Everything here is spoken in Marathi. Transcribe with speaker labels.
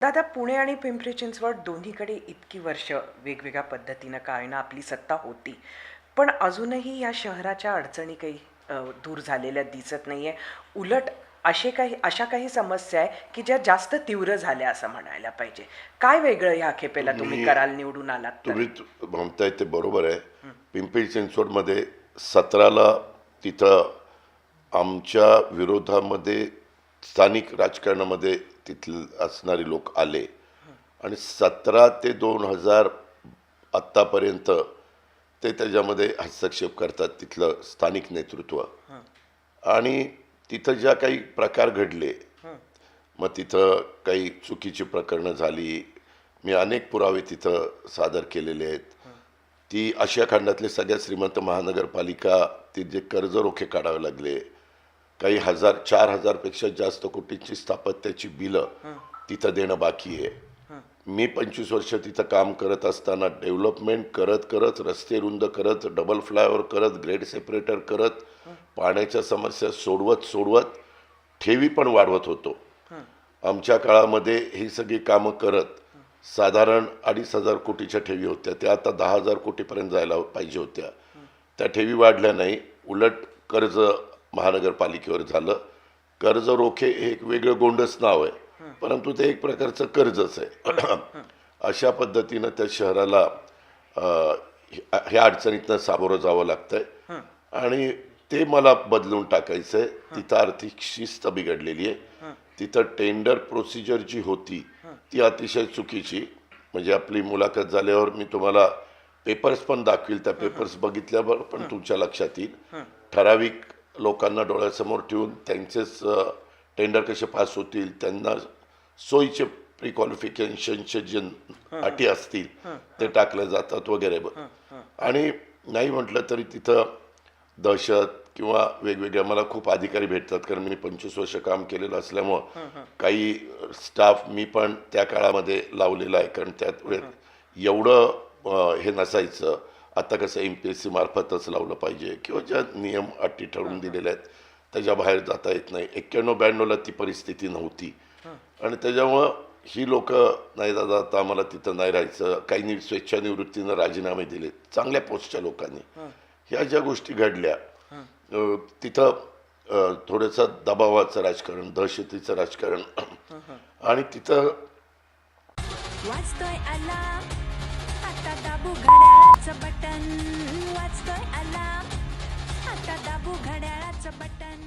Speaker 1: दादा, पुणे आणि पिंपरी चिंचवड दोन्हीकडे इतकी वर्ष वेगवेगळ्या पद्धतीनं काय ना आपली सत्ता होती. पण अजूनही या शहराच्या अडचणी काही दूर झालेल्या दिसत नाहीये. उलट अशा काही समस्या आहे की ज्या जास्त तीव्र झाल्या असं म्हणायला पाहिजे. काय वेगळं ह्या खेपेला तुम्ही
Speaker 2: तुम्ही
Speaker 1: कराल निवडून आलात तर?
Speaker 2: तुम्ही म्हणताय ते बरोबर आहे. पिंपरी चिंचवडमध्ये 17ला तिथं आमच्या विरोधामध्ये स्थानिक राजकारणामध्ये तिथले असणारे लोक आले आणि 17 ते 2000 आत्तापर्यंत ते त्याच्यामध्ये हस्तक्षेप करतात, तिथलं स्थानिक नेतृत्व. आणि तिथं ज्या काही प्रकार घडले, मग तिथं काही चुकीची प्रकरणं झाली. मी अनेक पुरावे तिथं सादर केलेले आहेत. ती आशिया खंडातले सगळ्यात श्रीमंत महानगरपालिका, ती जे कर्ज रोखे काढावे लागले, काही 4,000पेक्षा जास्त कोटींची स्थापत्याची बिलं तिथं देणं बाकी आहे. मी 25 वर्ष तिथं काम करत असताना डेव्हलपमेंट करत करत, रस्ते रुंद करत, डबल फ्लायओव्हर करत, ग्रेड सेपरेटर करत, पाण्याच्या समस्या सोडवत ठेवी पण वाढवत होतो. आमच्या काळामध्ये ही सगळी कामं करत साधारण 2,500 कोटीच्या ठेवी होत्या. त्या आता 10,000 कोटीपर्यंत जायला पाहिजे होत्या. त्या ठेवी वाढल्या नाही, उलट कर्ज महानगरपालिकेवर झालं. कर्ज रोखे हे एक वेगळं गोंडस नाव आहे, परंतु ते एक प्रकारचं कर्जच आहे. अशा पद्धतीनं त्या शहराला ह्या अडचणीतनं सामोरं जावं लागतंय आणि ते मला बदलून टाकायचं आहे. तिथं आर्थिक शिस्त बिघडलेली आहे. तिथं टेंडर प्रोसिजर जी होती ती अतिशय चुकीची. म्हणजे आपली मुलाखत झाल्यावर मी तुम्हाला पेपर्स पण दाखवील. त्या पेपर्स बघितल्यावर पण तुमच्या लक्षात येईल. ठराविक लोकांना डोळ्यासमोर ठेवून त्यांचेच टेंडर कसे पास होतील, त्यांना सोयीचे प्रिक्वालिफिकेशनचे जे अटी असतील ते टाकले जातात वगैरे. आणि नाही म्हटलं तरी तिथं दहशत किंवा वेगवेगळ्या, मला खूप अधिकारी भेटतात कारण मी 25 वर्ष काम केलेलं असल्यामुळं काही स्टाफ मी पण त्या काळामध्ये लावलेला आहे. कारण त्यात वेळेत एवढं हे नसायचं. आता कसं MPSC मार्फतच लावलं पाहिजे किंवा ज्या नियम अटी ठरवून दिलेल्या आहेत त्याच्या बाहेर जाता येत नाही. 91-92ला ती परिस्थिती नव्हती आणि त्याच्यामुळं ही लोक, नाही दादा आता आम्हाला तिथं नाही राहायचं, काहींनी स्वेच्छानिवृत्तीनं राजीनामे दिले चांगल्या पोस्टच्या लोकांनी. ह्या ज्या गोष्टी घडल्या तिथं थोडंसं दबावाचं राजकारण, दहशतीचं राजकारण आणि तिथं
Speaker 3: वाजतोय अलार्म, आता दाबू घड्याळाचं बटन. वाजतोय अलार्म, आता दाबू घड्याळाचं बटन.